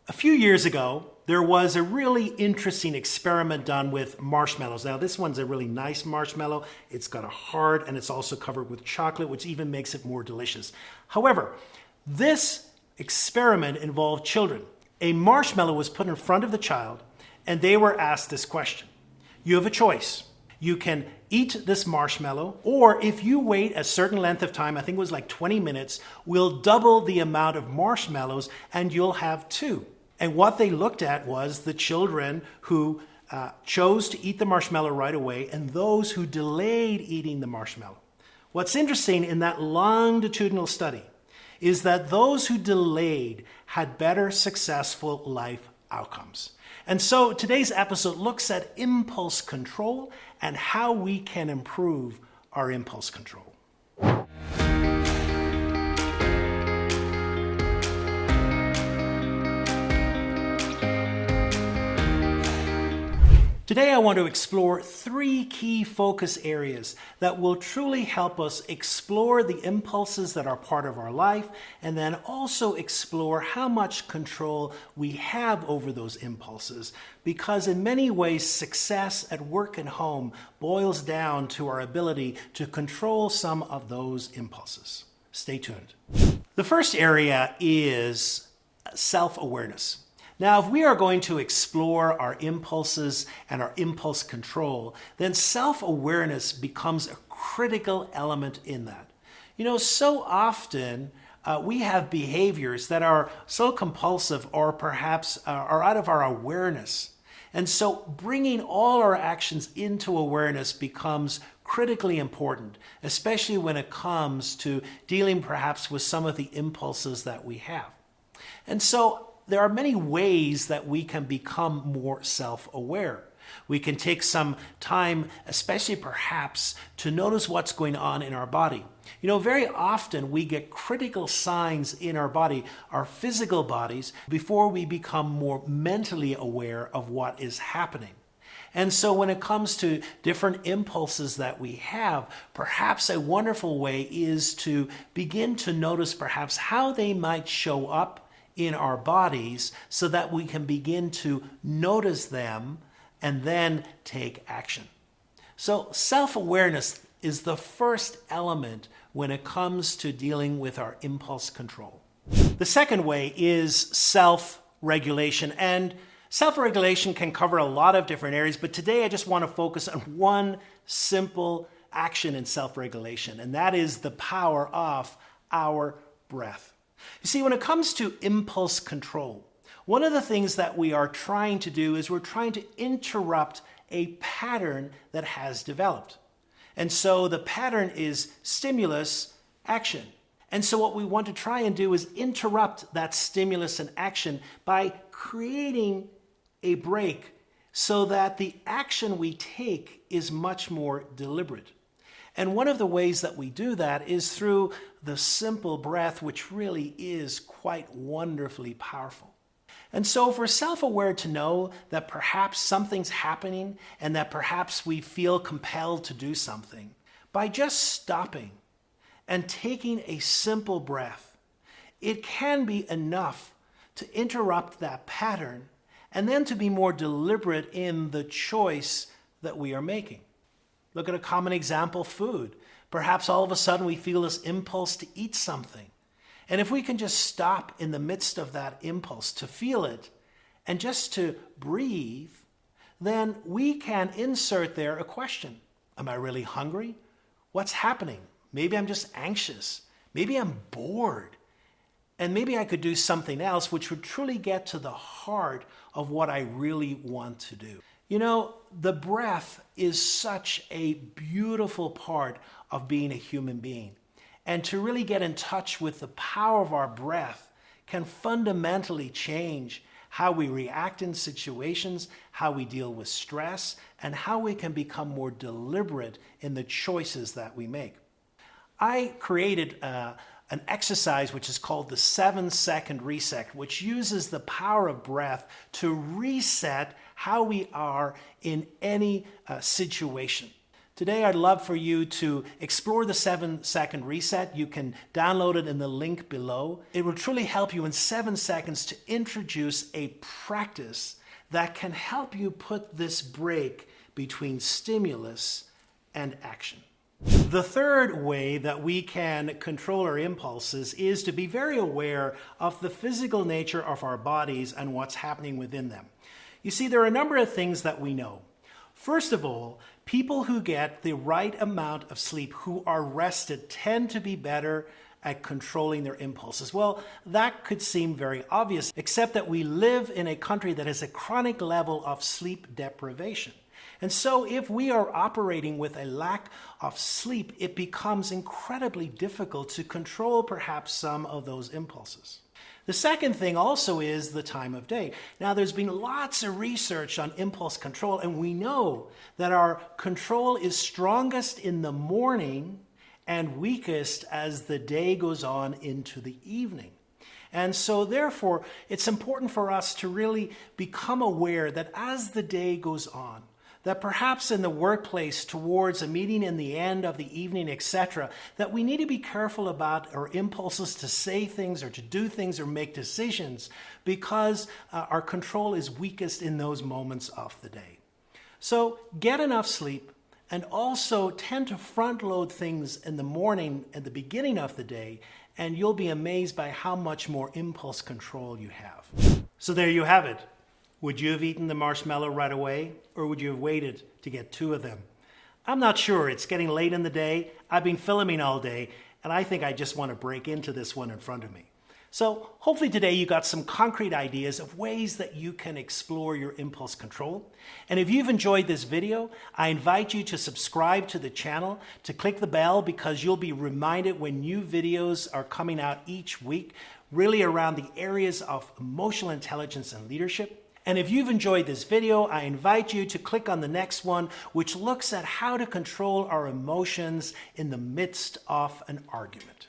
A few years ago, there was a really interesting experiment done with marshmallows. Now, this one's a really nice marshmallow. It's got a heart and it's also covered with chocolate, which even makes it more delicious. However, this experiment involved children. A marshmallow was put in front of the child and they were asked this question. You have a choice. You can eat this marshmallow, or if you wait a certain length of time, I think it was like 20 minutes, we'll double the amount of marshmallows and you'll have two. And what they looked at was the children who chose to eat the marshmallow right away and those who delayed eating the marshmallow. What's interesting in that longitudinal study is that those who delayed had better successful life outcomes. And so today's episode looks at impulse control and how we can improve our impulse control. Today I want to explore three key focus areas that will truly help us explore the impulses that are part of our life and then also explore how much control we have over those impulses, because in many ways success at work and home boils down to our ability to control some of those impulses. Stay tuned. The first area is self-awareness. Now, if we are going to explore our impulses and our impulse control, then self-awareness becomes a critical element in that. You know, so often we have behaviors that are so compulsive or perhaps are out of our awareness. And so bringing all our actions into awareness becomes critically important, especially when it comes to dealing perhaps with some of the impulses that we have. And so there are many ways that we can become more self-aware. We can take some time, especially perhaps, to notice what's going on in our body. You know, very often we get critical signs in our body, our physical bodies, before we become more mentally aware of what is happening. And so when it comes to different impulses that we have, perhaps a wonderful way is to begin to notice perhaps how they might show up in our bodies so that we can begin to notice them and then take action. So self-awareness is the first element when it comes to dealing with our impulse control. The second way is self-regulation, and self-regulation can cover a lot of different areas, but today I just want to focus on one simple action in self-regulation, and that is the power of our breath. You see, when it comes to impulse control, one of the things that we are trying to do is we're trying to interrupt a pattern that has developed. And so the pattern is stimulus, action. And so what we want to try and do is interrupt that stimulus and action by creating a break so that the action we take is much more deliberate. And one of the ways that we do that is through the simple breath, which really is quite wonderfully powerful. And so if we're self-aware to know that perhaps something's happening and that perhaps we feel compelled to do something, by just stopping and taking a simple breath, it can be enough to interrupt that pattern and then to be more deliberate in the choice that we are making. Look at a common example, food. Perhaps all of a sudden we feel this impulse to eat something. And if we can just stop in the midst of that impulse to feel it and just to breathe, then we can insert there a question. Am I really hungry? What's happening? Maybe I'm just anxious. Maybe I'm bored. And maybe I could do something else which would truly get to the heart of what I really want to do. You know, the breath is such a beautiful part of being a human being. And to really get in touch with the power of our breath can fundamentally change how we react in situations, how we deal with stress, and how we can become more deliberate in the choices that we make. I created an exercise which is called the 7-second reset, which uses the power of breath to reset how we are in any situation. Today, I'd love for you to explore the 7-second reset. You can download it in the link below. It will truly help you in 7 seconds to introduce a practice that can help you put this break between stimulus and action. The third way that we can control our impulses is to be very aware of the physical nature of our bodies and what's happening within them. You see, there are a number of things that we know. First of all, people who get the right amount of sleep, who are rested, tend to be better at controlling their impulses. Well, that could seem very obvious, except that we live in a country that has a chronic level of sleep deprivation. And so if we are operating with a lack of sleep, it becomes incredibly difficult to control perhaps some of those impulses. The second thing also is the time of day. Now, there's been lots of research on impulse control, and we know that our control is strongest in the morning and weakest as the day goes on into the evening. And so therefore, it's important for us to really become aware that as the day goes on, that perhaps in the workplace towards a meeting in the end of the evening, etc., that we need to be careful about our impulses to say things or to do things or make decisions because our control is weakest in those moments of the day. So get enough sleep and also tend to front load things in the morning at the beginning of the day, and you'll be amazed by how much more impulse control you have. So there you have it. Would you have eaten the marshmallow right away, or would you have waited to get 2 of them? I'm not sure. It's getting late in the day. I've been filming all day, and I think I just want to break into this one in front of me. So hopefully today you got some concrete ideas of ways that you can explore your impulse control. And if you've enjoyed this video, I invite you to subscribe to the channel, to click the bell, because you'll be reminded when new videos are coming out each week, really around the areas of emotional intelligence and leadership. And if you've enjoyed this video, I invite you to click on the next one, which looks at how to control our emotions in the midst of an argument.